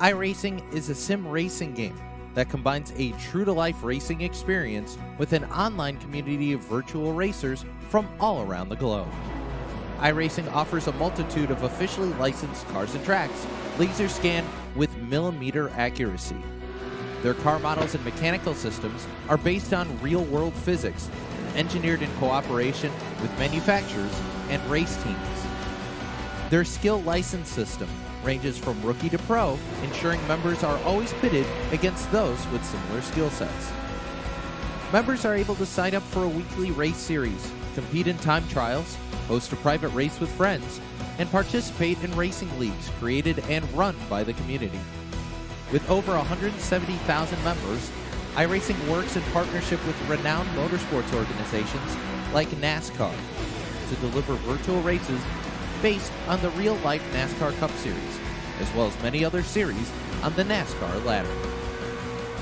iRacing is a sim racing game that combines a true-to-life racing experience with an online community of virtual racers from all around the globe. iRacing offers a multitude of officially licensed cars and tracks, laser scanned with millimeter accuracy. Their car models and mechanical systems are based on real-world physics, engineered in cooperation with manufacturers and race teams. Their skill license system ranges from rookie to pro, ensuring members are always pitted against those with similar skill sets. Members are able to sign up for a weekly race series, compete in time trials, host a private race with friends, and participate in racing leagues created and run by the community. With over 170,000 members, iRacing works in partnership with renowned motorsports organizations like NASCAR to deliver virtual races based on the real-life NASCAR Cup Series, as well as many other series on the NASCAR ladder.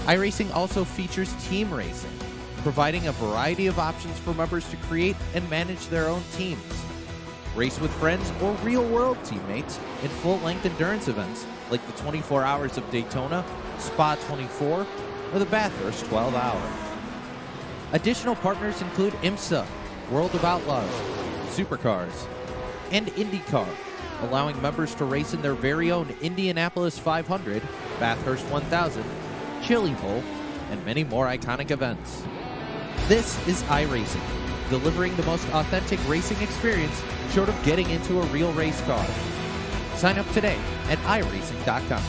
iRacing also features team racing, providing a variety of options for members to create and manage their own teams. Race with friends or real-world teammates in full-length endurance events like the 24 Hours of Daytona, Spa 24, or the Bathurst 12 Hour. Additional partners include IMSA, World of Outlaws, Supercars, and IndyCar, allowing members to race in their very own Indianapolis 500, Bathurst 1000, Chili Bowl, and many more iconic events. This is iRacing, delivering the most authentic racing experience short of getting into a real race car. Sign up today at iRacing.com.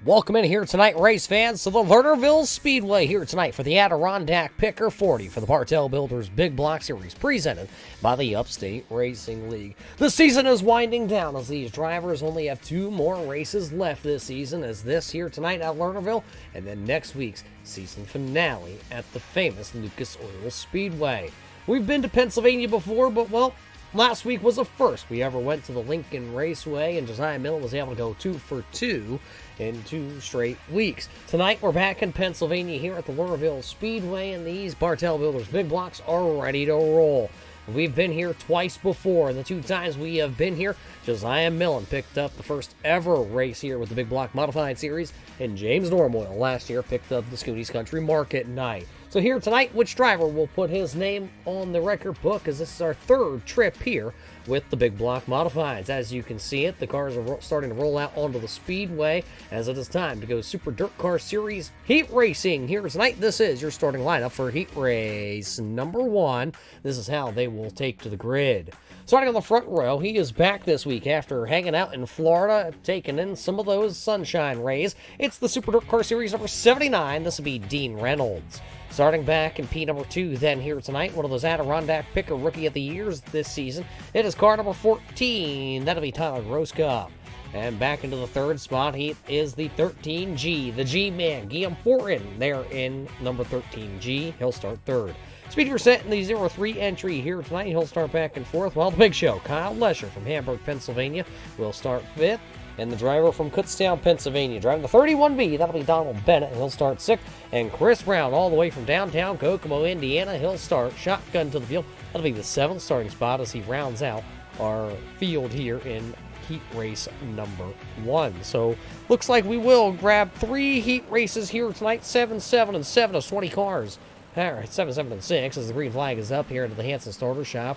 Welcome in here tonight, race fans, to the Lernerville Speedway here tonight for the Adirondack Picker 40 for the Bartel Builders Big Block Series, presented by the Upstate Racing League. The season is winding down as these drivers only have 2 more races left this season, as this here tonight at Lernerville, and then next week's season finale at the famous Lucas Oil Speedway. We've been to Pennsylvania before, but, well, last week was the first we ever went to the Lincoln Raceway, and Josiah Miller was able to go 2 for 2 in 2 straight weeks. Tonight, we're back in Pennsylvania here at the Lernerville Speedway, and these Bartel Builders Big Blocks are ready to roll. We've been here twice before, and the 2 times we have been here, Josiah Millen picked up the first ever race here with the Big Block Modified Series, and James Normoyle last year picked up the Scoonies Country Market Night. So here tonight, which driver will put his name on the record book, as this is our 3rd trip here with the Big Block Modifieds. As you can see it, the cars are starting to roll out onto the speedway as it is time to go Super Dirt Car Series Heat Racing here tonight. This is your starting lineup for Heat Race number 1. This is how they will take to the grid. Starting on the front row, he is back this week after hanging out in Florida, taking in some of those sunshine rays. It's the Super Dirt Car Series number 79. This will be Dean Reynolds. Starting back in P number 2 then here tonight, one of those Adirondack Picker Rookie of the Years this season. It is car number 14. That'll be Tyler Grosscup. And back into the 3rd spot, he is the 13G, the G-Man, Guillaume Fortin, there in number 13G. He'll start 3rd. Speed percent in the 03 entry here tonight. He'll start back and forth. While the big show, Kyle Lesher from Hamburg, Pennsylvania, will start 5th. And the driver from Kutztown, Pennsylvania, driving the 31B, that'll be Donald Bennett. He'll start 6th. And Chris Brown, all the way from downtown Kokomo, Indiana, he'll start shotgun to the field. That'll be the 7th starting spot as he rounds out our field here in Heat Race number 1. So, looks like we will grab 3 heat races here tonight. 7, 7, and 7 of 20 cars. All right, 7, 7, and 6 as the green flag is up here into the Hanson Starter Shop.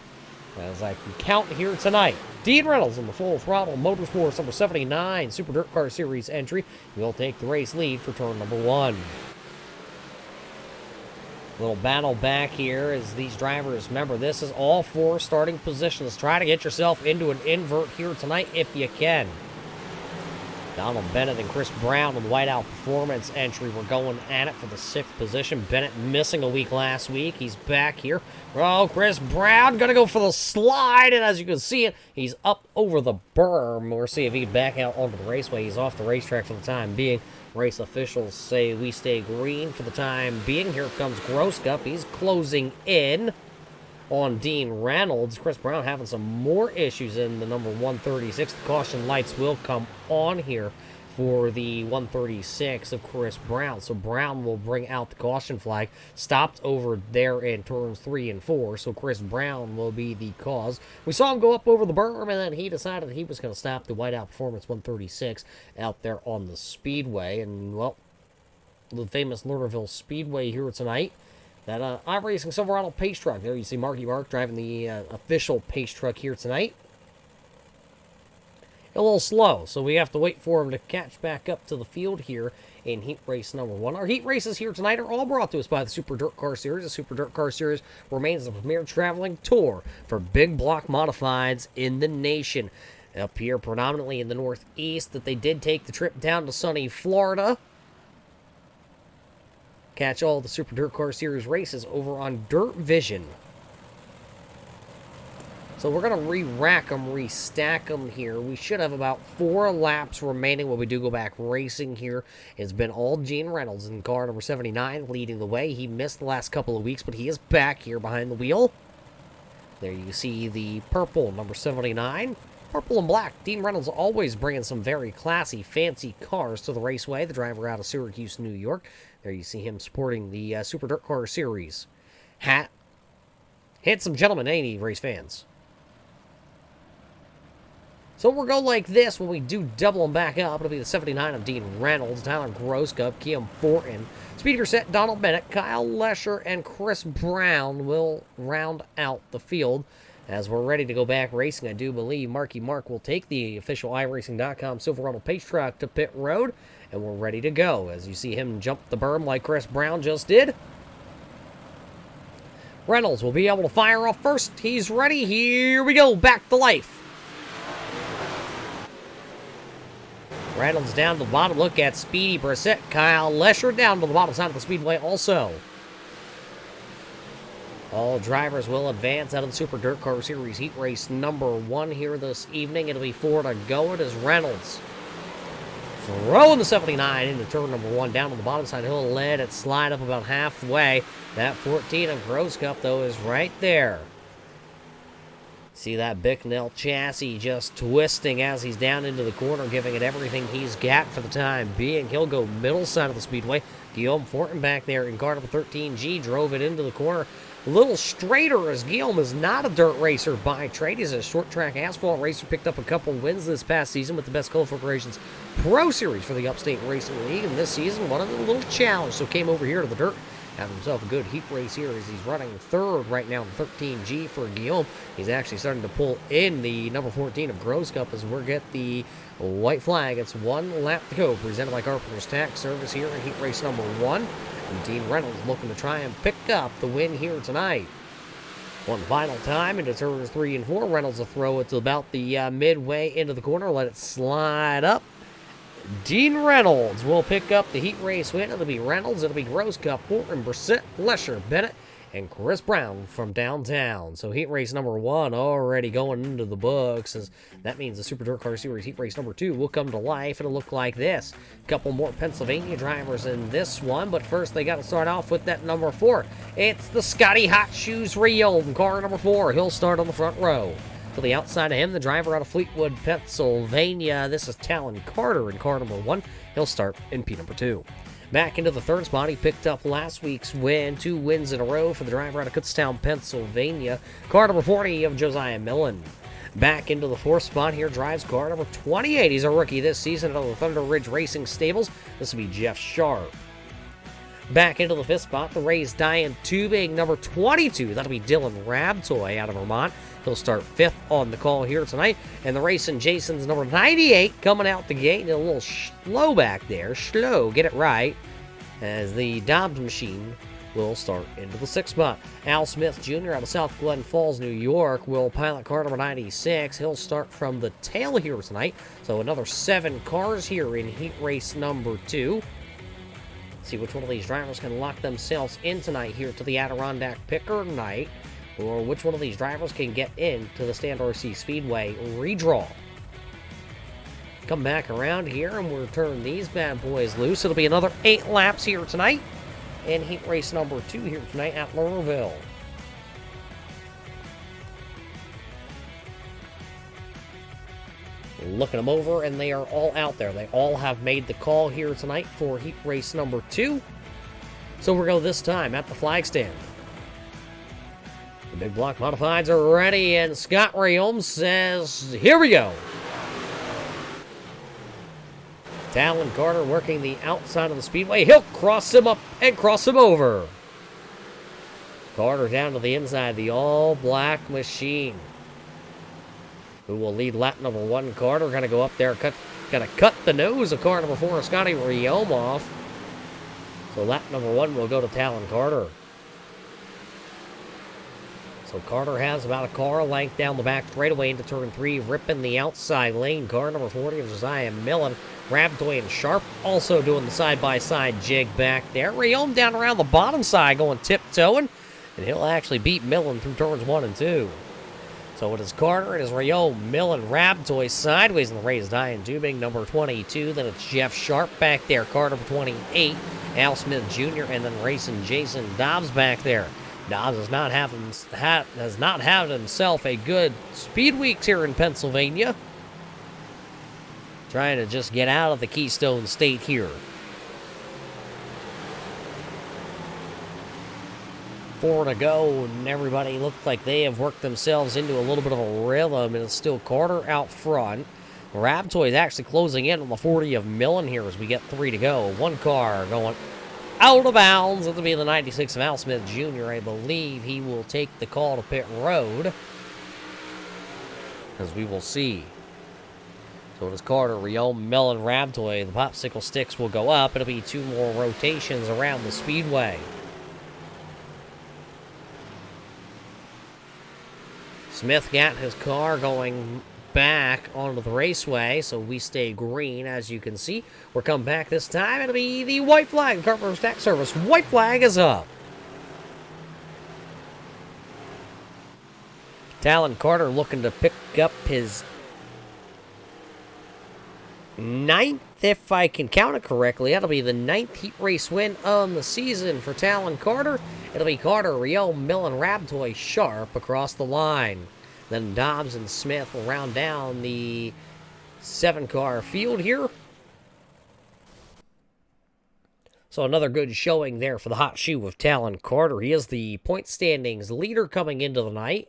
As I can count here tonight, Dean Reynolds in the Full Throttle Motorsports number 79 Super Dirt Car Series entry will take the race lead for turn number 1. Little battle back here as these drivers, remember, this is all 4 starting positions. Try to get yourself into an invert here tonight if you can. Donald Bennett and Chris Brown in the Whiteout Performance entry were going at it for the 6th position. Bennett missing a week last week. He's back here. Oh, Chris Brown going to go for the slide, and as you can see it, he's up over the berm. We'll see if he can back out onto the raceway. He's off the racetrack for the time being. Race officials say we stay green for the time being. Here comes Grosscup. He's closing in on Dean Reynolds. Chris Brown having some more issues in the number 136. The caution lights will come on here for the 136 of Chris Brown. So Brown will bring out the caution flag. Stopped over there in turns 3 and 4. So Chris Brown will be the cause. We saw him go up over the berm, and then he decided he was going to stop the Whiteout Performance 136 out there on the speedway. And, well, the famous Lernerville Speedway here tonight. That iRacing Silverado pace truck. There you see Marky Mark driving the official pace truck here tonight. A little slow, so we have to wait for him to catch back up to the field here in heat race number 1. Our heat races here tonight are all brought to us by the Super Dirt Car Series. The Super Dirt Car Series remains the premier traveling tour for big block modifieds in the nation. Up here, predominantly in the Northeast, that they did take the trip down to sunny Florida. Catch all the Super Dirt Car Series races over on Dirt Vision. So we're going to re-rack them, restack them here. We should have about 4 laps remaining when we do go back racing here. It's been all Gene Reynolds in car number 79 leading the way. He missed the last couple of weeks, but he is back here behind the wheel. There you see the purple number 79. Purple and black. Dean Reynolds always bringing some very classy, fancy cars to the raceway. The driver out of Syracuse, New York. There you see him sporting the Super Dirt Car Series hat. Handsome gentleman, ain't he, race fans? So we'll go like this when we do double them back up. It'll be the 79 of Dean Reynolds, Tyler Groscup, Keum Fortin, Speeder Set, Donald Bennett, Kyle Lesher, and Chris Brown will round out the field. As we're ready to go back racing, I do believe Marky Mark will take the official iRacing.com Silverado pace truck to pit road, and we're ready to go. As you see him jump the berm like Chris Brown just did. Reynolds will be able to fire off first. He's ready. Here we go. Back to life. Reynolds down to the bottom. Look at Speedy Brissett. Kyle Lesher down to the bottom side of the speedway also. All drivers will advance out of the Super Dirt Car Series heat race number 1 here this evening. It'll be 4 to go. It is Reynolds throwing the 79 into turn number 1 down to the bottom side. He'll let it slide up about halfway. That 14 of Groscup, though, is right there. See that Bicknell chassis just twisting as he's down into the corner, giving it everything he's got for the time being. He'll go middle side of the speedway. Guillaume Fortin back there in car number 13G drove it into the corner. A little straighter, as Guillaume is not a dirt racer by trade. He's a short track asphalt racer. Picked up a couple wins this past season with the Best Colorful Creations Pro Series for the Upstate Racing League. And this season, one of the little challenge. So came over here to the dirt. Having himself a good heat race here as he's running 3rd right now in 13G for Guillaume. He's actually starting to pull in the number 14 of Groscup as we're get the white flag. It's 1 lap to go, presented by Carpenter's Tax Service here in heat race number 1. And Dean Reynolds looking to try and pick up the win here tonight. One final time into turns 3 and 4. Reynolds will throw it to about the midway into the corner. Let it slide up. Dean Reynolds will pick up the heat race win. It'll be Reynolds, it'll be Groscup, Fortin, Brissett, Lesher, Bennett, and Chris Brown from downtown. So heat race number 1 already going into the books. As that means the Super Dirt Car Series heat race number 2 will come to life. It'll look like this. A couple more Pennsylvania drivers in this one, but first they got to start off with that number 4. It's the Scotty Hot Shoes Rio in car number 4. He'll start on the front row. To the outside of him, the driver out of Fleetwood, Pennsylvania. This is Talon Carter in car number 1. He'll start in P number 2. Back into the 3rd spot, he picked up last week's win. 2 wins in a row for the driver out of Kutztown, Pennsylvania. Car number 40 of Josiah Millen. Back into the 4th spot here, drives car number 28. He's a rookie this season out of the Thunder Ridge Racing Stables. This will be Jeff Sharp. Back into the 5th spot, the Rays Diane Tubing, number 22. That'll be Dylan Rabtoy out of Vermont. He'll start 5th on the call here tonight. And the Racing Jason's number 98 coming out the gate. A little slow back there. Slow, get it right. As the Dobbs machine will start into the 6th spot. Al Smith Jr. out of South Glen Falls, New York will pilot car number 96. He'll start from the tail here tonight. So another 7 cars here in heat race number 2. See which one of these drivers can lock themselves in tonight here to the Adirondack Picker Night, or which one of these drivers can get into the Stand RC Speedway redraw. Come back around here and we'll turn these bad boys loose. It'll be another 8 laps here tonight in heat race number 2 here tonight at Lernerville. Looking them over, and they are all out there. They all have made the call here tonight for heat race number 2. So we'll go this time at the flag stand. The big block modifieds are ready, and Scott Rayom says, here we go. Talon Carter working the outside of the speedway. He'll cross him up and cross him over. Carter down to the inside, the all-black machine. Who will lead lap number 1? Carter going to go up there, going to cut the nose of car number 4, Scotty Rayom off. So lap number 1 will go to Talon Carter. So Carter has about a car length down the back straightaway into turn 3, ripping the outside lane. Car number 40 of Josiah Millen. Rabtoy and Sharp also doing the side-by-side jig back there. Rayom down around the bottom side going tiptoeing. And he'll actually beat Millen through turns 1 and 2. So it is Carter, it is Rayom, Millen, Rabtoy sideways in the race. Diane Dubing, number 22. Then it's Jeff Sharp back there. Car number 28. Al Smith Jr. And then racing Jason Dobbs back there. Dobbs has not had himself a good speed weeks here in Pennsylvania. Trying to just get out of the Keystone State here. 4 to go, and everybody looks like they have worked themselves into a little bit of a rhythm, and it's still Carter out front. Rabtoy is actually closing in on the 40 of Millen here as we get 3 to go. One car going out of bounds. It'll be the 96 of Al Smith Jr. I believe he will take the call to pit road, as we will see. So it is Carter, Rayom, Millen, Rabtoy. The popsicle sticks will go up. It'll be 2 more rotations around the speedway. Smith got his car going back onto the raceway, so we stay green, as you can see. We're coming back this time. It'll be the white flag. The Carpenter Stack Service white flag is up. Talon Carter looking to pick up his 9th, if I can count it correctly. That'll be the 9th heat race win on the season for Talon Carter. It'll be Carter, Rayom, Millen, Rabtoy, Sharp across the line. Then Dobbs and Smith will round down the 7-car field here. So another good showing there for the hot shoe of Talon Carter. He is the point standings leader coming into the night.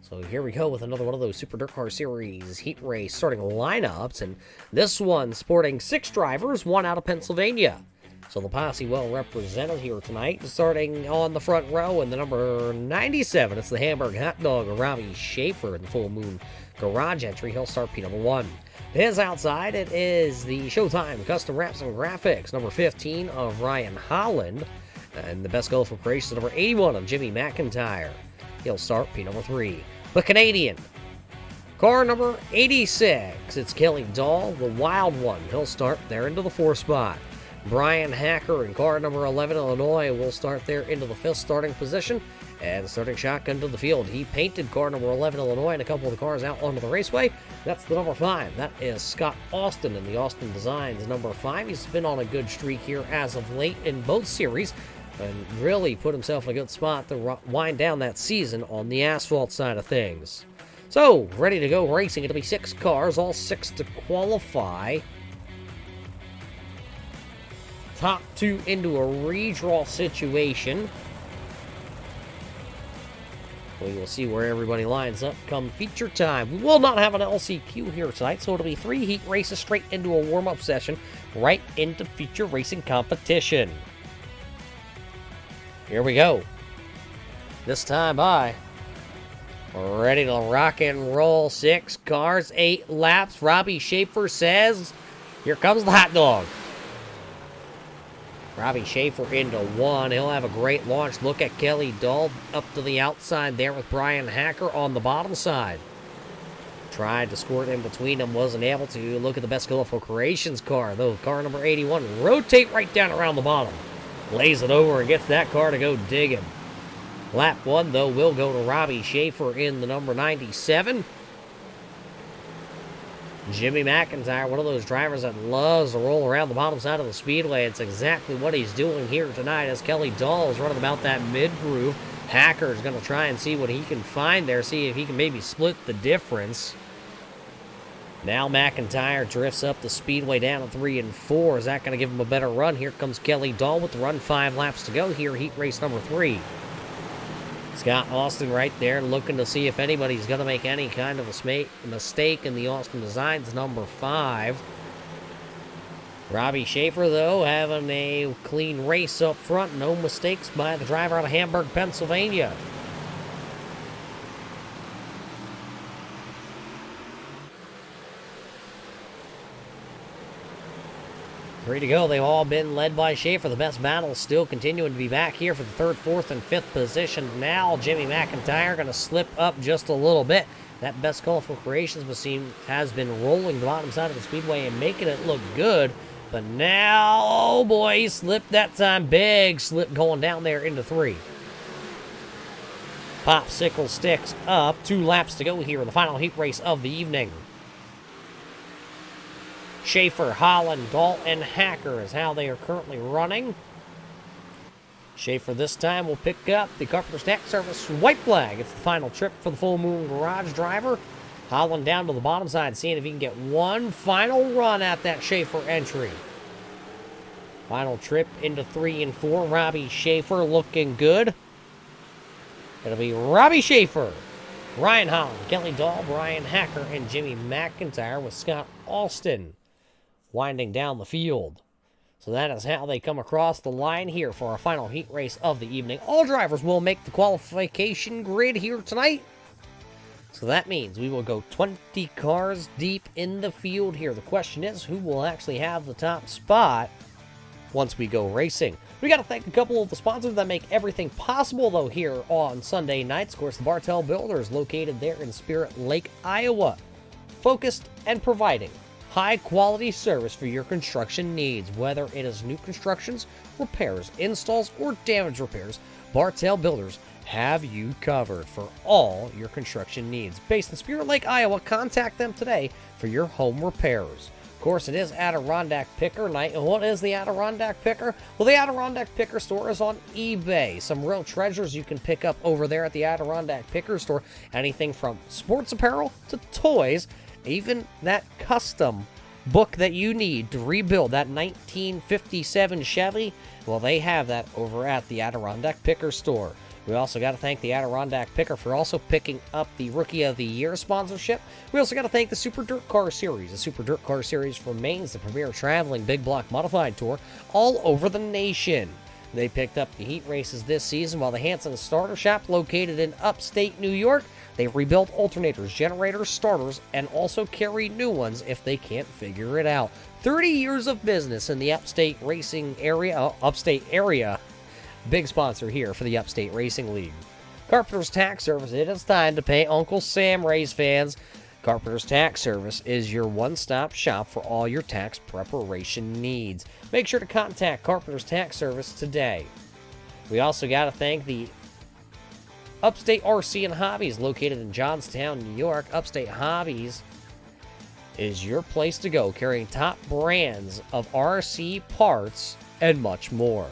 So here we go with another one of those Super Dirt Car Series heat race starting lineups. And this one sporting 6 drivers, 1 out of Pennsylvania. So the posse well represented here tonight. Starting on the front row in the number 97, it's the Hamburg Hot Dog of Robbie Schaefer in the Full Moon Garage entry. He'll start P number 1. His outside, it is the Showtime Custom Wraps and Graphics, number 15 of Ryan Holland. And the Best Colorful Creations, number 81 of Jimmy McIntyre. He'll start P number 3. The Canadian, car number 86, it's Kelly Dahl, the Wild One. He'll start there into the 4th spot. Brian Hacker in car number 11, Illinois, will start there into the 5th starting position. And starting shotgun to the field, he painted car number 11, Illinois, and a couple of the cars out onto the raceway. That's the number 5. That is Scott Austin in the Austin Designs number 5. He's been on a good streak here as of late in both series, and really put himself in a good spot to wind down that season on the asphalt side of things. So, ready to go racing. It'll be 6 cars, all 6 to qualify. Top 2 into a redraw situation. We will see where everybody lines up come feature time. We will not have an LCQ here tonight, so it'll be 3 heat races straight into a warm-up session, right into feature racing competition. Here we go. This time by. Ready to rock and roll. 6 cars, 8 laps. Robbie Schaefer says, here comes the hot dog. Robbie Schaefer into 1. He'll have a great launch. Look at Kelly Dahl up to the outside there with Brian Hacker on the bottom side. Tried to squirt in between them, wasn't able to. Look at the Best Colorful Creations car, though. Car number 81. Rotate right down around the bottom. Lays it over and gets that car to go digging. Lap 1, though, will go to Robbie Schaefer in the number 97. Jimmy McIntyre, one of those drivers that loves to roll around the bottom side of the speedway. It's exactly what he's doing here tonight as Kelly Dahl is running about that mid-groove. Hacker's going to try and see what he can find there, see if he can maybe split the difference. Now McIntyre drifts up the speedway down to 3 and 4. Is that going to give him a better run? Here comes Kelly Dahl with the run. 5 laps to go here, heat race number 3. Scott Austin right there looking to see if anybody's going to make any kind of a mistake in the Austin Designs number 5. Robbie Schaefer, though, having a clean race up front. No mistakes by the driver out of Hamburg, Pennsylvania. Three to go. They've all been led by Schaefer. The best battle still continuing to be back here for the 3rd, 4th, and 5th position. Now Jimmy McIntyre going to slip up just a little bit. That Best Colorful Creations machine has been rolling the bottom side of the speedway and making it look good. But now, oh boy, he slipped that time. Big slip going down there into 3. Popsicle sticks up. 2 laps to go here in the final heat race of the evening. Schaefer, Holland, Dalton, Hacker is how they are currently running. Schaefer this time will pick up the Carpenter's Tack Service white flag. It's the final trip for the Full Moon Garage driver. Holland down to the bottom side, seeing if he can get one final run at that Schaefer entry. Final trip into 3 and 4. Robbie Schaefer looking good. It'll be Robbie Schaefer, Ryan Holland, Kelly Dahl, Brian Hacker, and Jimmy McIntyre with Scott Austin winding down the field. So that is how they come across the line here for our final heat race of the evening. All drivers will make the qualification grid here tonight. So that means we will go 20 cars deep in the field here. The question is, who will actually have the top spot once we go racing? We got to thank a couple of the sponsors that make everything possible, though, here on Sunday nights. Of course, the Bartel Builders, located there in Spirit Lake, Iowa. Focused and providing high-quality service for your construction needs. Whether it is new constructions, repairs, installs, or damage repairs, Bartel Builders have you covered for all your construction needs. Based in Spirit Lake, Iowa, contact them today for your home repairs. Of course, it is Adirondack Picker night. And what is the Adirondack Picker? Well, the Adirondack Picker store is on eBay. Some real treasures you can pick up over there at the Adirondack Picker store. Anything from sports apparel to toys, even that custom book that you need to rebuild that 1957 Chevy. Well, they have that over at the Adirondack Picker store. We also got to thank the Adirondack Picker for also picking up the Rookie of the Year sponsorship. We also got to thank the Super Dirt Car Series. The Super Dirt Car Series remains the premier traveling big block modified tour all over the nation. They picked up the heat races this season, while the Hanson Starter Shop, located in Upstate New York, they rebuilt alternators, generators, starters, and also carry new ones if they can't figure it out. 30 years of business in the Upstate racing area, Upstate area. Big sponsor here for the Upstate Racing League. Carpenter's Tax Service. It is time to pay Uncle Sam, race fans. Carpenter's Tax Service is your one-stop shop for all your tax preparation needs. Make sure to contact Carpenter's Tax Service today. We also got to thank the Upstate RC and Hobbies, located in Johnstown, New York. Upstate Hobbies is your place to go, carrying top brands of RC parts and much more.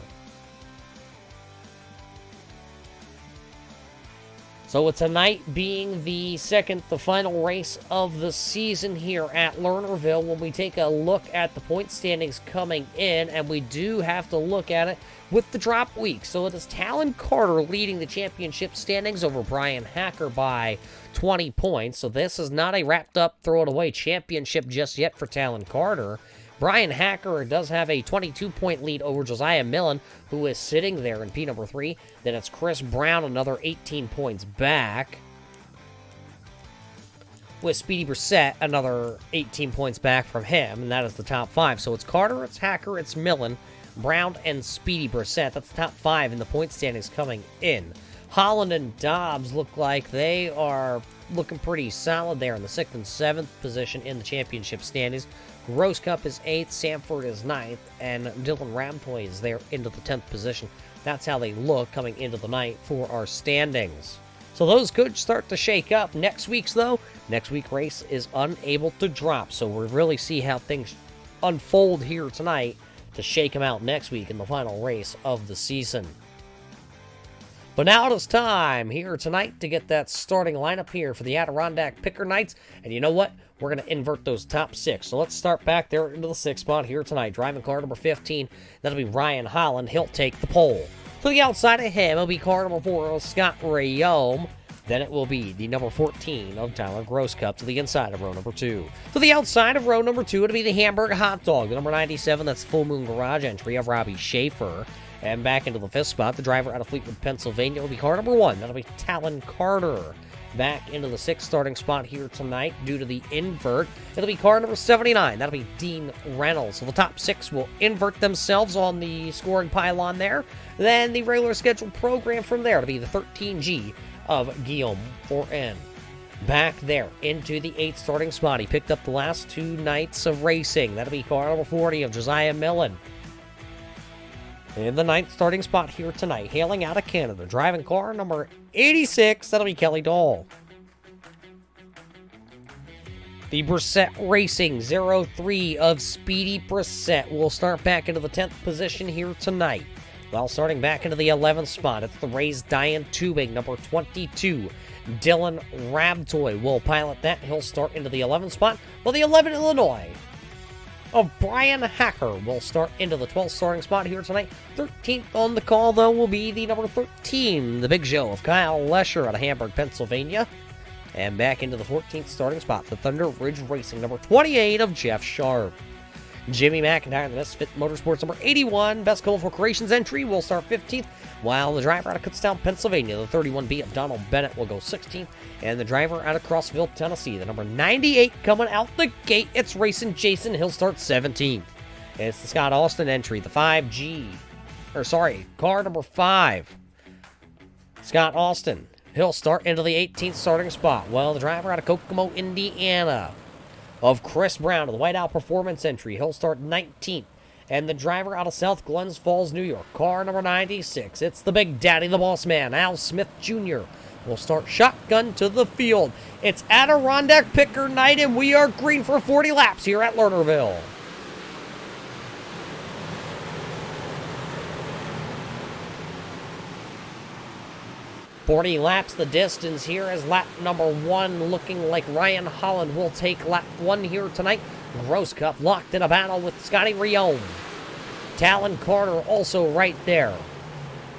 So with tonight being the final race of the season here at Lernerville, when we take a look at the point standings coming in, and we do have to look at it with the drop week. So it is Talon Carter leading the championship standings over Brian Hacker by 20 points. So this is not a wrapped-up, throw-it-away championship just yet for Talon Carter. Brian Hacker does have a 22-point lead over Josiah Millen, who is sitting there in P number 3. Then it's Chris Brown, another 18 points back, with Speedy Brissett, another 18 points back from him, and that is the top 5. So it's Carter, it's Hacker, it's Millen, Brown, and Speedy Brissett. That's the top 5 in the point standings coming in. Holland and Dobbs look like they are looking pretty solid there in the 6th and 7th position in the championship standings. Rose Cup is 8th, Sanford is 9th, and Dylan Ramtoy is there into the 10th position. That's how they look coming into the night for our standings. So those could start to shake up. Next week's race is unable to drop, so we'll really see how things unfold here tonight to shake them out next week in the final race of the season. But now it is time here tonight to get that starting lineup here for the Adirondack Picker Knights. And you know what? We're going to invert those top 6. So let's start back there into the 6th spot here tonight. Driving car number 15, that'll be Ryan Holland. He'll take the pole. To the outside of him, it'll be car number 4, Scott Rayome. Then it will be the number 14 of Tyler Grosscup to the inside of row number 2. To the outside of row number 2, it'll be the Hamburg Hot Dog. The number 97, that's Full Moon Garage entry of Robbie Schaefer. And back into the 5th spot, the driver out of Fleetwood, Pennsylvania, will be car number 1. That'll be Talon Carter. Back into the 6th starting spot here tonight due to the invert, it'll be car number 79. That'll be Dean Reynolds. So the top 6 will invert themselves on the scoring pylon there. Then the regular scheduled program from there to be the 13G of Guillaume Fortin. Back there into the 8th starting spot, he picked up the last 2 nights of racing. That'll be car number 40 of Josiah Millen. In the 9th starting spot here tonight, hailing out of Canada, driving car number 86, that'll be Kelly Dahl. The Brissett Racing 03 of Speedy Brissett will start back into the 10th position here tonight. While starting back into the 11th spot, it's the Raised Diane Tubing, number 22. Dylan Rabtoy will pilot that. He'll start into the 11th spot. Well, the 11 Illinois of Brian Hacker will start into the 12th starting spot here tonight. 13th on the call, though, will be the number 13, the Big Show of Kyle Lesher out of Hamburg, Pennsylvania. And back into the 14th starting spot, the Thunder Ridge Racing, number 28 of Jeff Sharp. Jimmy McIntyre, the Misfit Motorsports, number 81, Best Colorful Creations entry, will start 15th, while the driver out of Kutztown, Pennsylvania, the 31B of Donald Bennett, will go 16th, and the driver out of Crossville, Tennessee, the number 98, coming out the gate, it's Racing Jason, he'll start 17th. It's the Scott Austin entry, the car number 5, Scott Austin. He'll start into the 18th starting spot, while the driver out of Kokomo, Indiana, of Chris Brown of the Whiteout Performance entry, he'll start 19th. And the driver out of South Glens Falls, New York, car number 96, it's the Big Daddy, the Boss Man, Al Smith Jr., will start shotgun to the field. It's Adirondack Picker Night, and we are green for 40 laps here at Lernerville. Laps the distance here as lap number 1 looking like Ryan Holland will take lap 1 here tonight. Grosscup locked in a battle with Scotty Rayome. Talon Carter also right there.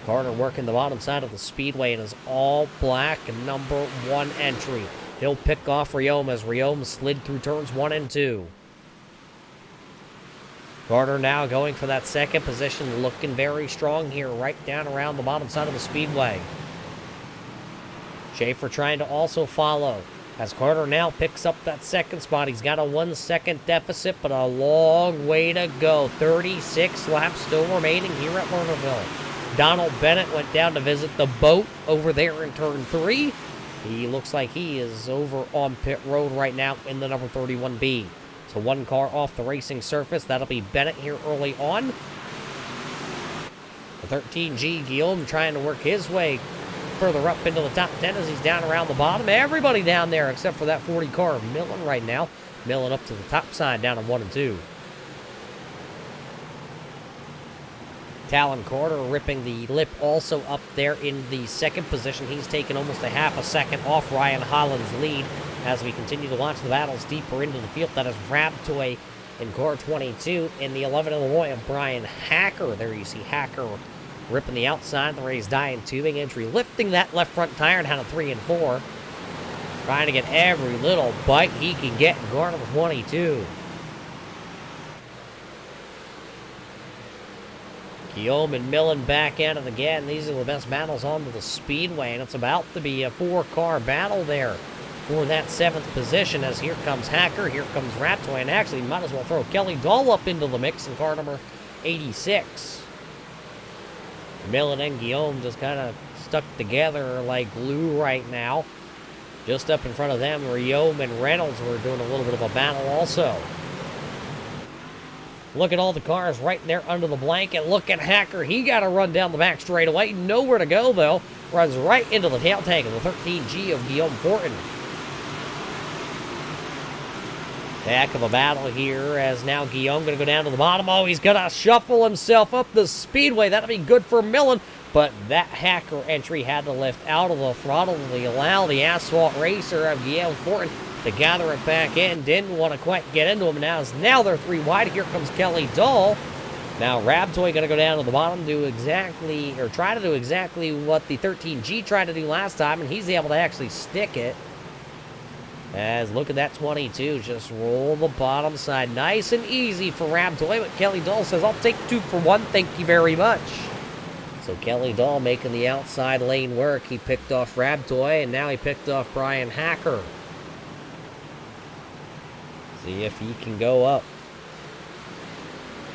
Carter working the bottom side of the speedway in his all-black number 1 entry. He'll pick off Rayome as Rayome slid through turns 1 and 2. Carter now going for that second position, looking very strong here, right down around the bottom side of the speedway. Schaefer trying to also follow as Carter now picks up that second spot. He's got a 1-second deficit, but a long way to go. 36 laps still remaining here at Lernerville. Donald Bennett went down to visit the boat over there in turn 3. He looks like he is over on pit road right now in the number 31B. So 1 car off the racing surface. That'll be Bennett here early on. The 13G Guillaume trying to work his way further up into the top 10 as he's down around the bottom. Everybody down there except for that 40 car of Millen right now. Millen up to the top side down in 1 and 2. Talon Carter ripping the lip also up there in the second position. He's taken almost a half a second off Ryan Holland's lead as we continue to watch the battles deeper into the field. That is Rabtoy in car 22 in the 11 Illinois of Brian Hacker. There you see Hacker ripping the outside, the Raised Diane Tubing entry, lifting that left front tire down to 3 and 4. Trying to get every little bite he can get in car number 22. Guillaume and Millen back at it again. These are the best battles onto the speedway, and it's about to be a 4-car battle there for that 7th position as here comes Hacker, here comes Rabtoy, and actually might as well throw Kelly Dahl up into the mix in car number 86. Millen and Guillaume just kind of stuck together like glue right now. Just up in front of them, Rayome and Reynolds were doing a little bit of a battle also. Look at all the cars right there under the blanket. Look at Hacker. He got to run down the back straightaway. Nowhere to go, though. Runs right into the tail tank of the 13G of Guillaume Fortin. Heck of a battle here as now Guillaume going to go down to the bottom. Oh, he's going to shuffle himself up the speedway. That'll be good for Millen. but that Hacker entry had to lift out of the throttle to allow the Asphalt Racer of Yale Fortin to gather it back in. Didn't want to quite get into him. Now they're 3 wide. Here comes Kelly Dahl. Now Rabtoy going to go down to the bottom, try to do exactly what the 13G tried to do last time, and he's able to actually stick it. As look at that 22, just roll the bottom side. Nice and easy for Rabtoy, but Kelly Dahl says, I'll take 2 for 1, thank you very much. So Kelly Dahl making the outside lane work. He picked off Rabtoy, and now he picked off Brian Hacker. See if he can go up.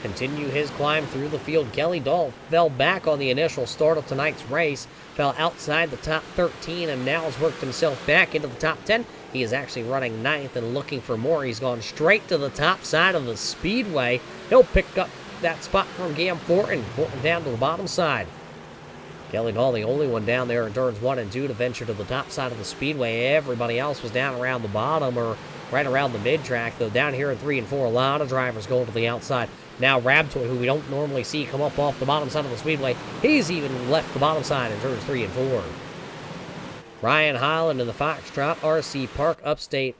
Continue his climb through the field. Kelly Dahl fell back on the initial start of tonight's race, fell outside the top 13, and now has worked himself back into the top 10. He is actually running 9th and looking for more. He's gone straight to the top side of the speedway. He'll pick up that spot from Gam Fortin. Fortin down to the bottom side. Kelly Dahl, the only one down there in turns 1 and 2 to venture to the top side of the speedway. Everybody else was down around the bottom or right around the mid-track, though down here in 3 and 4, a lot of drivers going to the outside. Now Rabtoy, who we don't normally see come up off the bottom side of the speedway, he's even left the bottom side in turns 3 and 4. Ryan Holland in the Foxtrot RC Park Upstate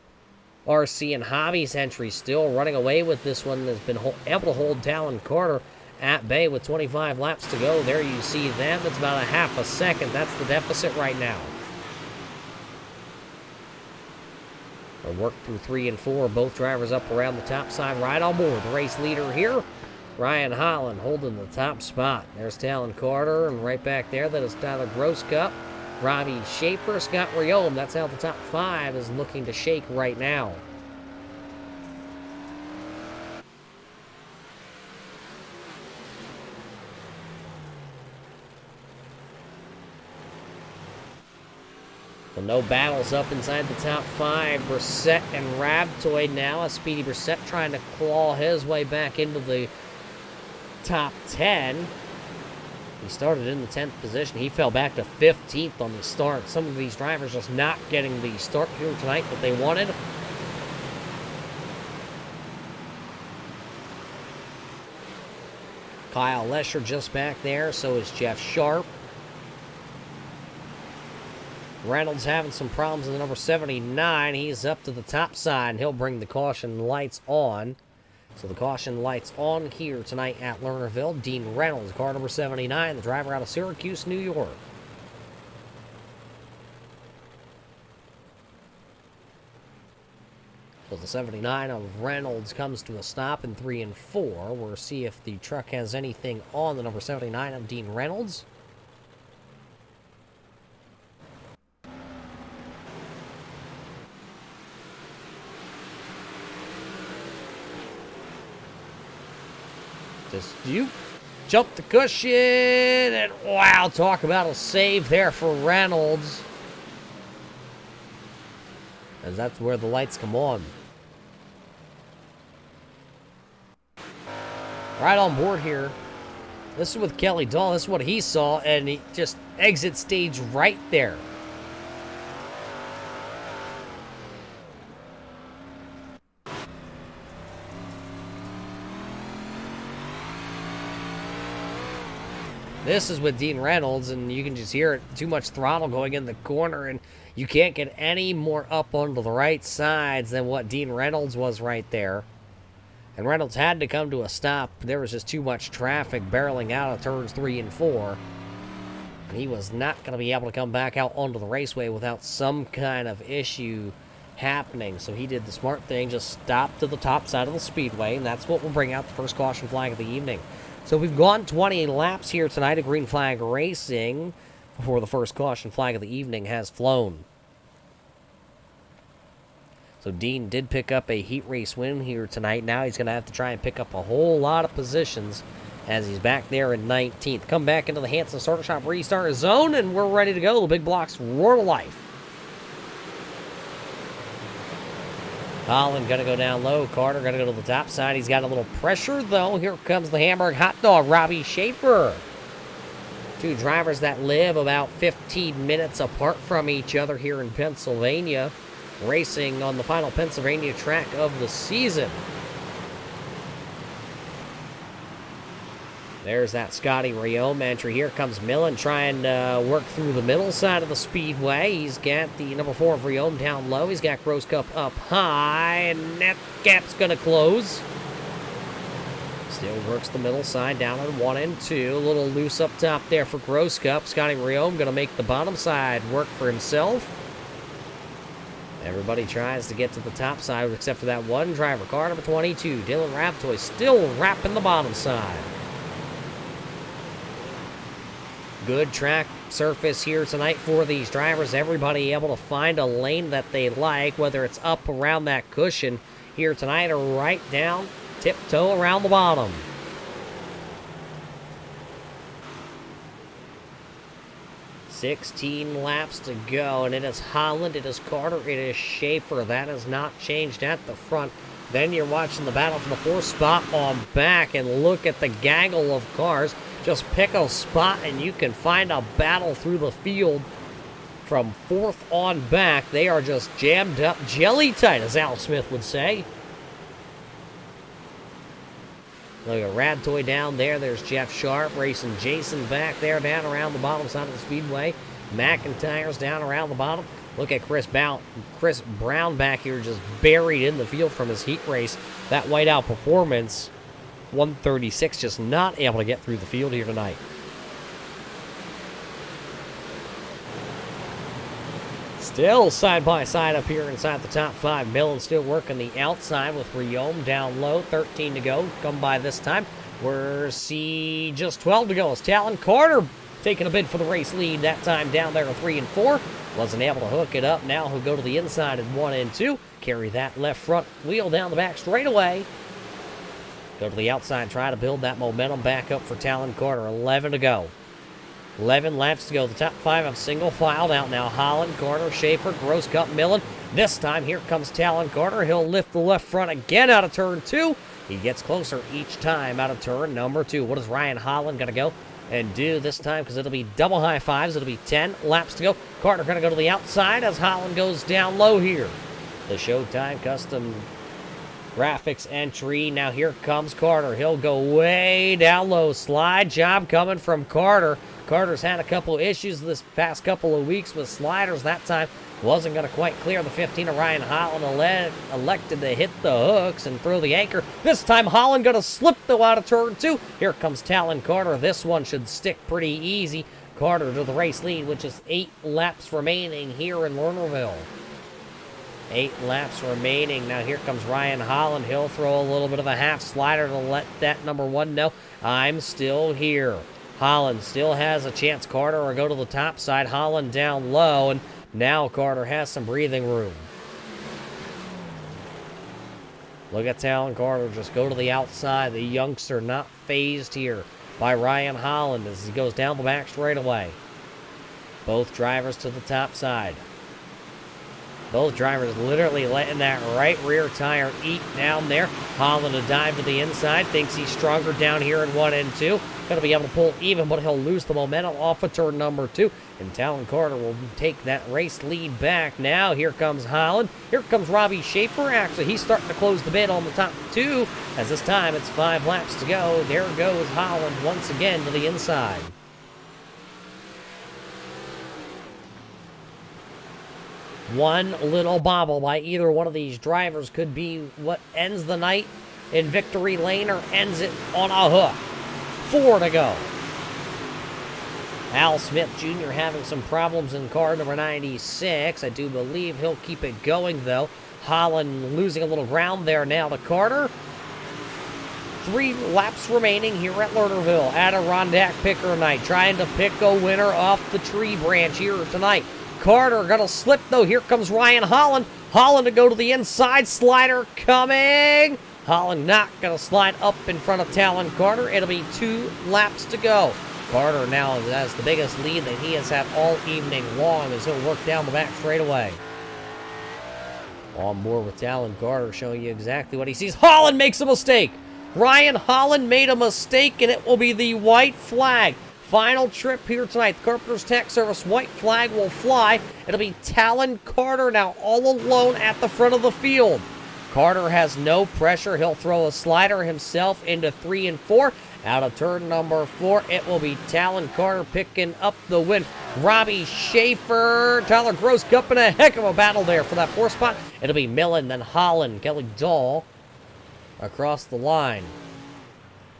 RC and Hobbies entry still running away with this one. Has been able to hold Talon Carter at bay with 25 laps to go. There you see them. It's about a half a second. That's the deficit right now. We'll work through 3 and 4. Both drivers up around the top side, right on board. The race leader here, Ryan Holland, holding the top spot. There's Talon Carter, and right back there, that is Tyler Grosscup, Robbie Schaefer, Scott Riome. That's how the top 5 is looking to shake right now. Well, no battles up inside the top 5. Brissett and Rabtoy now. A Speedy Brissett trying to claw his way back into the top 10. He started in the 10th position. He fell back to 15th on the start. Some of these drivers just not getting the start here tonight that they wanted. Kyle Lesher just back there. So is Jeff Sharp. Reynolds having some problems in the number 79. He's up to the top side, and he'll bring the caution lights on. So the caution lights on here tonight at Lernerville. Dean Reynolds, car number 79, the driver out of Syracuse, New York. So the 79 of Reynolds comes to a stop in 3 and 4. We'll see if the truck has anything on the number 79 of Dean Reynolds. You jump the cushion, and wow, talk about a save there for Reynolds. As that's where the lights come on. Right on board here. This is with Kelly Dahl. This is what he saw, and he just exit stage right there. This is with Dean Reynolds, and you can just hear it. Too much throttle going in the corner, and you can't get any more up onto the right sides than what Dean Reynolds was right there. And Reynolds had to come to a stop. There was just too much traffic barreling out of turns 3 and 4. And he was not going to be able to come back out onto the raceway without some kind of issue happening. So he did the smart thing, just stopped to the top side of the speedway, and that's what will bring out the first caution flag of the evening. So we've gone 20 laps here tonight of green flag racing before the first caution flag of the evening has flown. So Dean did pick up a heat race win here tonight. Now he's going to have to try and pick up a whole lot of positions as he's back there in 19th. Come back into the Hanson Starter Shop restart zone, and we're ready to go. The big blocks roar to life. Holland going to go down low. Carter going to go to the top side. He's got a little pressure, though. Here comes the Hamburg Hot Dog, Robbie Schaefer. Two drivers that live about 15 minutes apart from each other here in Pennsylvania, racing on the final Pennsylvania track of the season. There's that Scotty Riome entry. Here comes Millen trying to work through the middle side of the speedway. He's got the number 4 of Riome down low. He's got Gross Cup up high, and that gap's going to close. Still works the middle side down on 1 and 2. A little loose up top there for Gross Cup. Scotty Riome going to make the bottom side work for himself. Everybody tries to get to the top side except for that one driver. Car number 22, Dylan Raptoy, still wrapping the bottom side. Good track surface here tonight for these drivers. Everybody able to find a lane that they like, whether it's up around that cushion here tonight or right down, tiptoe around the bottom. "16 laps to go, and it is Holland, it is Carter, it is Schaefer. That has not changed at the front. Then you're watching the battle for the 4th spot on back, and look at the gaggle of cars. Just pick a spot and you can find a battle through the field from 4th on back. They are just jammed up, jelly tight, as Al Smith would say. Look at Radtoy down there. There's Jeff Sharp racing Jason back there down around the bottom side of the speedway. McIntyre's down around the bottom. Look at Chris Brown back here just buried in the field from his heat race. That whiteout performance. 136, just not able to get through the field here tonight. Still side by side up here inside the top 5. Millen still working the outside with Riome down low. 13 to go. Come by this time. We're just 12 to go. As Talon Carter taking a bid for the race lead. That time down there in 3 and 4. Wasn't able to hook it up. Now he'll go to the inside in 1 and 2. Carry that left front wheel down the back straightaway. Go to the outside, try to build that momentum back up for Talon Carter. 11 to go. 11 laps to go. The top 5 have single filed out now. Holland, Carter, Schaefer, Gross Cup, Millen. This time, here comes Talon Carter. He'll lift the left front again out of turn 2. He gets closer each time out of turn number 2. What is Ryan Holland going to go and do this time? Because it'll be double high fives. It'll be 10 laps to go. Carter going to go to the outside as Holland goes down low here. The Showtime Custom Graphics entry. Now here comes Carter. He'll go way down low. Slide job coming from Carter. Carter's had a couple issues this past couple of weeks with sliders. That time wasn't going to quite clear the 15 of Ryan Holland. Elected to hit the hooks and throw the anchor. This time Holland going to slip though out of turn 2. Here comes Talon Carter. This one should stick pretty easy. Carter to the race lead, which is 8 laps remaining here in Lernerville. 8 laps remaining. Now here comes Ryan Holland. He'll throw a little bit of a half slider to let that number 1 know I'm still here. Holland still has a chance. Carter will go to the top side. Holland down low, and now Carter has some breathing room. Look at Talon Carter just go to the outside. The youngster not phased here by Ryan Holland as he goes down the back straightaway. Both drivers to the top side. Both drivers literally letting that right rear tire eat down there. Holland a dive to the inside. Thinks he's stronger down here in 1 and 2. Going to be able to pull even, but he'll lose the momentum off of turn number 2. And Talon Carter will take that race lead back. Now here comes Holland. Here comes Robbie Schaefer. Actually, he's starting to close the bid on the top 2. As this time it's 5 laps to go. There goes Holland once again to the inside. One little bobble by either one of these drivers could be what ends the night in victory lane or ends it on a hook. 4 to go. Al Smith Jr. having some problems in car number 96. I do believe he'll keep it going, though. Holland losing a little ground there now to Carter. 3 laps remaining here at Lernerville. Adirondack picker night. Trying to pick a winner off the tree branch here tonight. Carter gonna slip though. Here comes Ryan Holland. Holland to go to the inside. Slider coming. Holland not gonna slide up in front of Talon Carter. It'll be 2 laps to go. Carter now has the biggest lead that he has had all evening long as he'll work down the back straightaway. On board with Talon Carter, showing you exactly what he sees. Holland makes a mistake. Ryan Holland made a mistake, and it will be the white flag. Final trip here tonight. The Carpenter's Tech Service white flag will fly. It'll be Talon Carter now all alone at the front of the field. Carter has no pressure. He'll throw a slider himself into 3 and 4 Out of turn number 4, it will be Talon Carter picking up the win. Robbie Schaefer, Tyler Gross Cup in a heck of a battle there for that 4th spot. It'll be Millen, then Holland, Kelly Dahl across the line.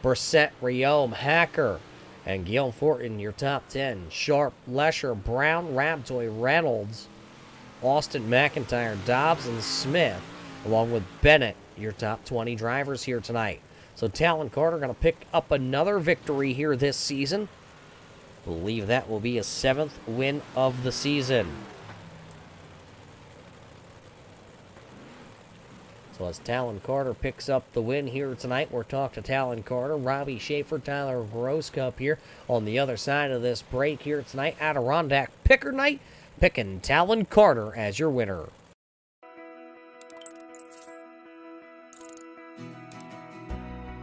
Brissett, Riome, Hacker, and Guillaume Fortin, your top 10. Sharp, Lesher, Brown, Rabtoy, Reynolds, Austin McIntyre, Dobbs, and Smith, along with Bennett, your top 20 drivers here tonight. So Talon Carter going to pick up another victory here this season. Believe that will be a 7th win of the season. So as Talon Carter picks up the win here tonight, we'll talk to Talon Carter, Robbie Schaefer, Tyler Gross Cup here on the other side of this break here tonight. Adirondack Picker Night, picking Talon Carter as your winner.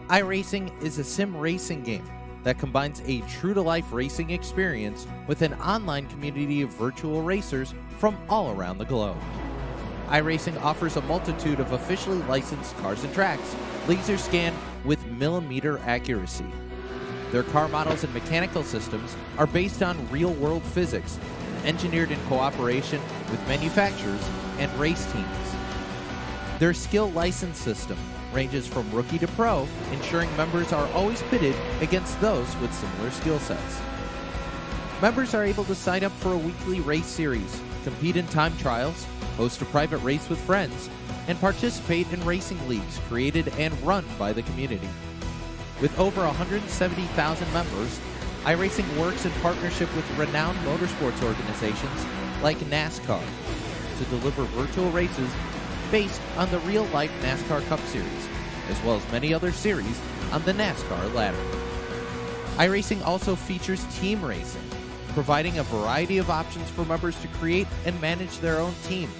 iRacing is a sim racing game that combines a true-to-life racing experience with an online community of virtual racers from all around the globe. iRacing offers a multitude of officially licensed cars and tracks, laser scanned with millimeter accuracy. Their car models and mechanical systems are based on real-world physics, engineered in cooperation with manufacturers and race teams. Their skill license system ranges from rookie to pro, ensuring members are always pitted against those with similar skill sets. Members are able to sign up for a weekly race series, compete in time trials, host a private race with friends, and participate in racing leagues created and run by the community. With over 170,000 members, iRacing works in partnership with renowned motorsports organizations like NASCAR to deliver virtual races based on the real-life NASCAR Cup Series, as well as many other series on the NASCAR ladder. iRacing also features team racing, providing a variety of options for members to create and manage their own teams.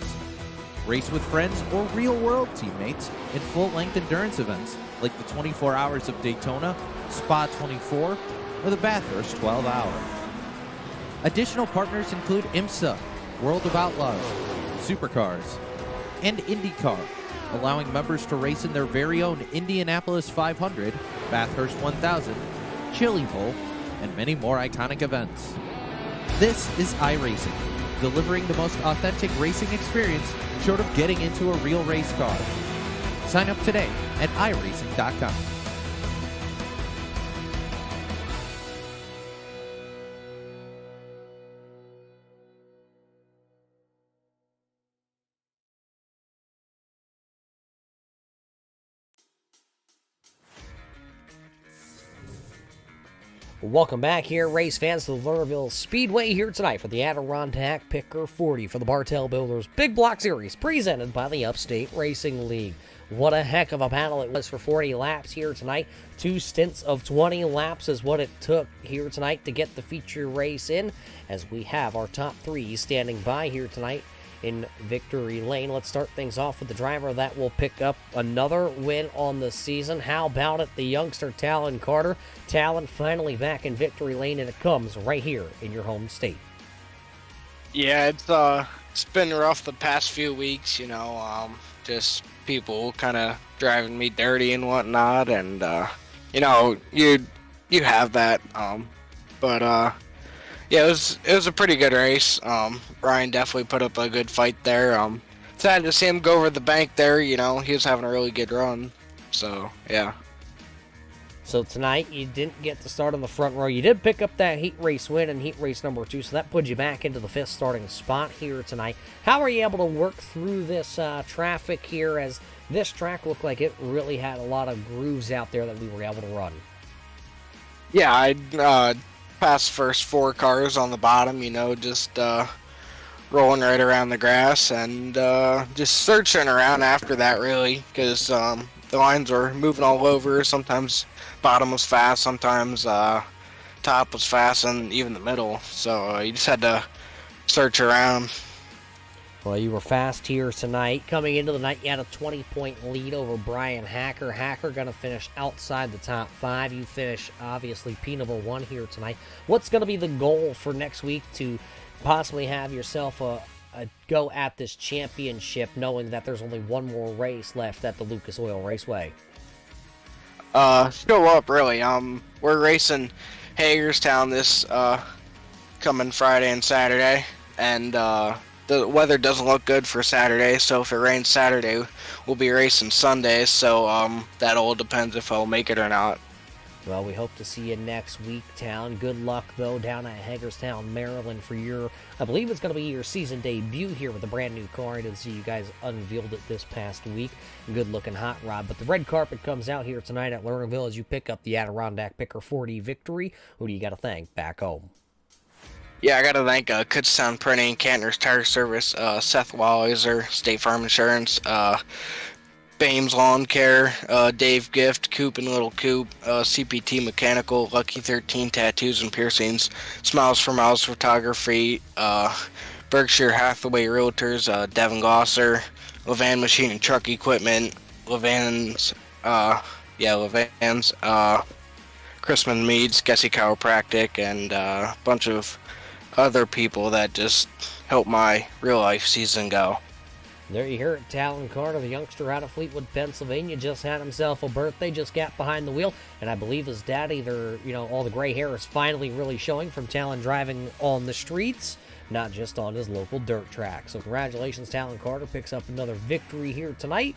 Race with friends or real-world teammates in full-length endurance events like the 24 Hours of Daytona, Spa 24, or the Bathurst 12 Hour. Additional partners include IMSA, World of Outlaws, Supercars, and IndyCar, allowing members to race in their very own Indianapolis 500, Bathurst 1000, Chili Bowl, and many more iconic events. This is iRacing, delivering the most authentic racing experience short of getting into a real race car. Sign up today at iRacing.com. Welcome back here, race fans, to the Lernerville Speedway here tonight for the Adirondack Picker 40 for the Bartel Builders Big Block Series, presented by the Upstate Racing League. What a heck of a battle it was for 40 laps here tonight. 2 stints of 20 laps is what it took here tonight to get the feature race in, as we have our top 3 standing by here tonight in victory lane. Let's start things off with the driver that will pick up another win on the season. How about it, the youngster Talon Carter? Talon finally back in victory lane, and it comes right here in your home state. Yeah, it's been rough the past few weeks, just people kind of driving me dirty and whatnot, and you have that, but yeah, it was a pretty good race. Ryan definitely put up a good fight there. Sad to see him go over the bank there. He was having a really good run. So yeah. So tonight you didn't get to start on the front row. You did pick up that heat race win in heat race number 2, so that put you back into the 5th starting spot here tonight. How are you able to work through this traffic here, as this track looked like it really had a lot of grooves out there that we were able to run? Yeah, I past first 4 cars on the bottom, just rolling right around the grass, and just searching around after that, really, because the lines were moving all over. Sometimes bottom was fast, sometimes top was fast, and even the middle, so you just had to search around. Well, you were fast here tonight. Coming into the night, you had a 20-point lead over Brian Hacker. Hacker going to finish outside the top 5. You finish, obviously, P-number 1 here tonight. What's going to be the goal for next week to possibly have yourself a go at this championship, knowing that there's only one more race left at the Lucas Oil Raceway? show up really. We're racing Hagerstown this coming Friday and Saturday, and the weather doesn't look good for Saturday, so if it rains Saturday, we'll be racing Sunday, so that all depends if I'll make it or not. Well, we hope to see you next week, Town. Good luck, though, down at Hagerstown, Maryland for your, I believe it's going to be your season debut here with a brand new car. I didn't see you guys unveiled it this past week. Good looking hot rod. But the red carpet comes out here tonight at Lernerville as you pick up the Adirondack Picker 40 victory. Who do you got to thank back home? Yeah, I got to thank Kutztown Printing, Cantner's Tire Service, Seth Walliser, State Farm Insurance, Bames Lawn Care, Dave Gift, Coop and Little Coop, CPT Mechanical, Lucky 13 Tattoos and Piercings, Smiles for Miles Photography, Berkshire Hathaway Realtors, Devin Glosser, Levan Machine and Truck Equipment, Levan's, Chrisman Meads, Gessie Chiropractic, and a bunch of other people that just help my real life season go. There you hear it, Talon Carter, the youngster out of Fleetwood, Pennsylvania, just had himself a birthday, just got behind the wheel, and I believe his daddy, all the gray hair is finally really showing from Talon driving on the streets, not just on his local dirt track. So congratulations, Talon Carter picks up another victory here tonight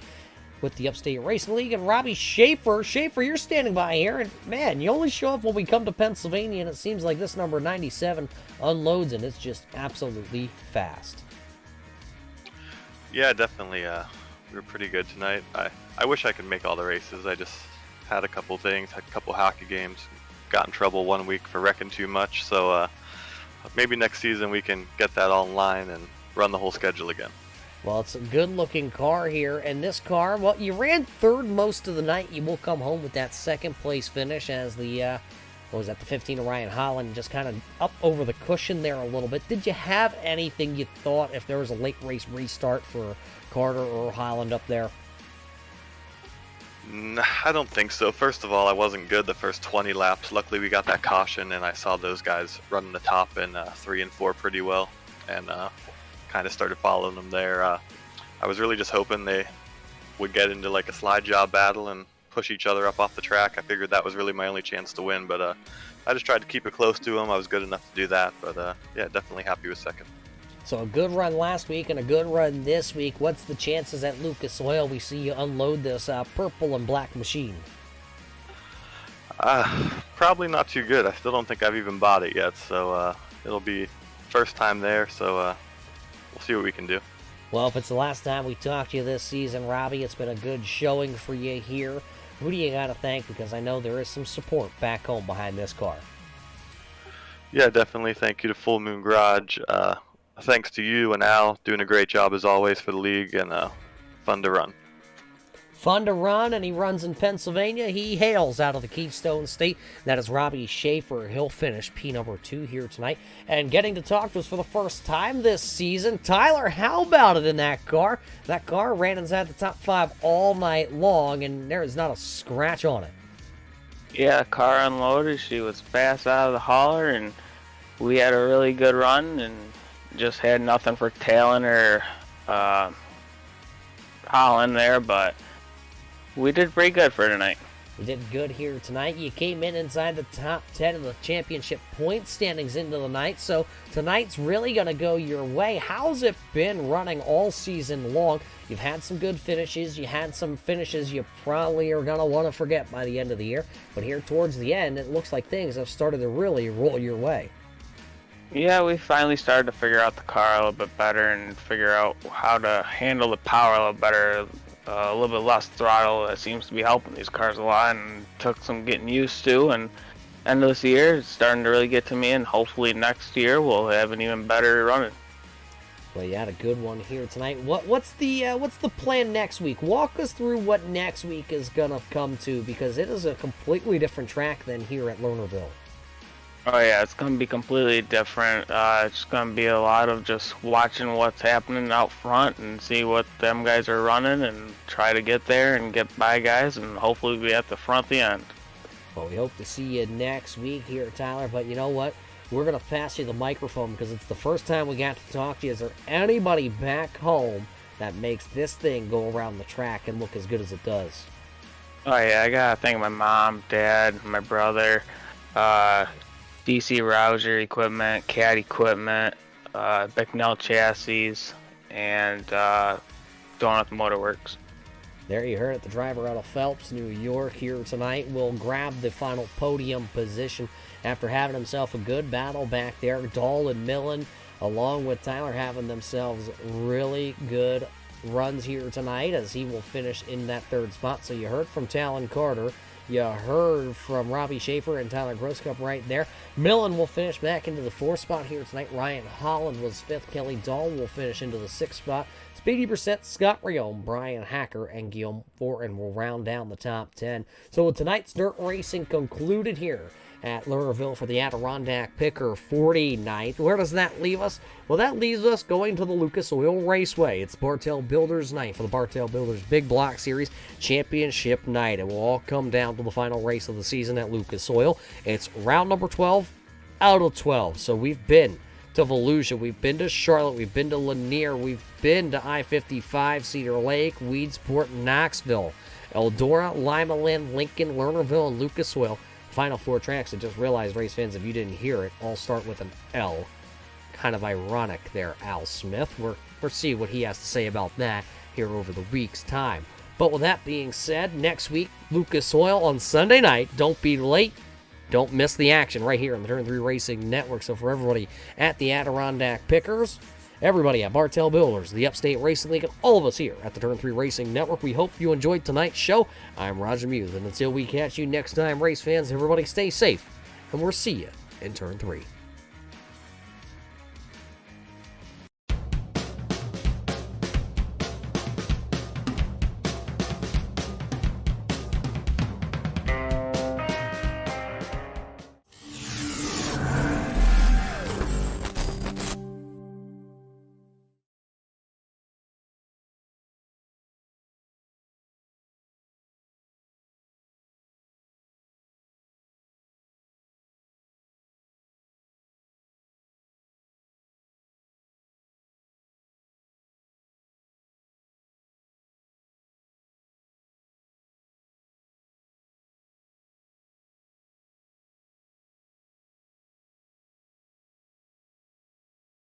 with the Upstate Racing League. And Robbie Schaefer, you're standing by here, and man, you only show up when we come to Pennsylvania, and it seems like this number 97 unloads, and it's just absolutely fast. Yeah, definitely. We were pretty good tonight. I wish I could make all the races. I just had a couple things, had a couple hockey games, got in trouble one week for wrecking too much. So maybe next season we can get that all in line and run the whole schedule again. Well, it's a good-looking car here, and this car, well, you ran third most of the night. You will come home with that second-place finish as the, the 15 Orion Holland just kind of up over the cushion there a little bit. Did you have anything you thought if there was a late race restart for Carter or Holland up there? I don't think so. First of all, I wasn't good the first 20 laps. Luckily, we got that caution, and I saw those guys running the top in 3 and 4 pretty well, and kind of started following them there. I was really just hoping they would get into like a slide job battle and push each other up off the track. I figured that was really my only chance to win, but I just tried to keep it close to them. I was good enough to do that, but yeah, definitely happy with second. So a good run last week and a good run this week. What's the chances at Lucas Oil we see you unload this purple and black machine? Probably not too good. I still don't think I've even bought it yet, so it'll be first time there, so we'll see what we can do. Well, if it's the last time we talk to you this season, Robbie, it's been a good showing for you here. Who do you got to thank? Because I know there is some support back home behind this car. Yeah, definitely. Thank you to Full Moon Garage. Thanks to you and Al, doing a great job as always for the league, and fun to run. Fun to run, and he runs in Pennsylvania. He hails out of the Keystone State. That is Robbie Schaefer. He'll finish P number 2 here tonight. And getting to talk to us for the first time this season, Tyler, how about it in that car? That car ran inside the top 5 all night long, and there is not a scratch on it. Yeah, car unloaded. She was fast out of the hauler, and we had a really good run, and just had nothing for Talon or Holland there, but we did pretty good for tonight. You did good here tonight. You came in inside the top 10 of the championship point standings into the night, so tonight's really going to go your way. How's it been running all season long? You've had some good finishes. You had some finishes you probably are going to want to forget by the end of the year, but here towards the end, it looks like things have started to really roll your way. Yeah, we finally started to figure out the car a little bit better and figure out how to handle the power a little better. A little bit less throttle. That seems to be helping these cars a lot, and took some getting used to. And end of this year, it's starting to really get to me, and hopefully next year we'll have an even better running. Well, you had a good one here tonight. What's the plan next week? Walk us through what next week is gonna come to, because it is a completely different track than here at Lernerville. Oh yeah, it's going to be completely different. It's going to be a lot of just watching what's happening out front and see what them guys are running and try to get there and get by guys and hopefully be at the front at the end. Well, we hope to see you next week here, Tyler, but you know what? We're going to pass you the microphone because it's the first time we got to talk to you. Is there anybody back home that makes this thing go around the track and look as good as it does? Oh yeah, I gotta thank my mom, dad, my brother, DC Rouser equipment, CAT equipment, Bicknell chassis, and Donut Motorworks. There you heard it. The driver out of Phelps, New York, here tonight will grab the final podium position after having himself a good battle back there. Dahl and Millen, along with Tyler, having themselves really good runs here tonight, as he will finish in that third spot. So you heard from Talon Carter, you heard from Robbie Schaefer and Tyler Grosscup right there. Millen will finish back into the fourth spot here tonight. Ryan Holland was fifth. Kelly Dahl will finish into the sixth spot. Speedy Brissett, Scott Riom, Brian Hacker, and Guillaume Fortin will round down the top 10. So with tonight's dirt racing concluded here at Lernerville for the Adirondack Picker 40 night. Where does that leave us? Well, that leaves us going to the Lucas Oil Raceway. It's Bartel Builders night for the Bartel Builders Big Block Series Championship night. It will all come down to the final race of the season at Lucas Oil. It's round number 12 out of 12. So we've been to Volusia, we've been to Charlotte, we've been to Lanier, we've been to I-55, Cedar Lake, Weedsport, Knoxville, Eldora, Limaland, Lincoln, Lernerville, and Lucas Oil. Final four tracks, I just realized, race fans, if you didn't hear it, all start with an L. Kind of ironic there, Al Smith. We'll see what he has to say about that here over the week's time. But with that being said, next week, Lucas Oil on Sunday night. Don't be late. Don't miss the action right here on the Turn 3 Racing Network. So for everybody at the Adirondack Pickers, everybody at Bartel Builders, the Upstate Racing League, and all of us here at the Turn 3 Racing Network, we hope you enjoyed tonight's show. I'm Roger Muse, and until we catch you next time, race fans, everybody stay safe, and we'll see you in Turn 3.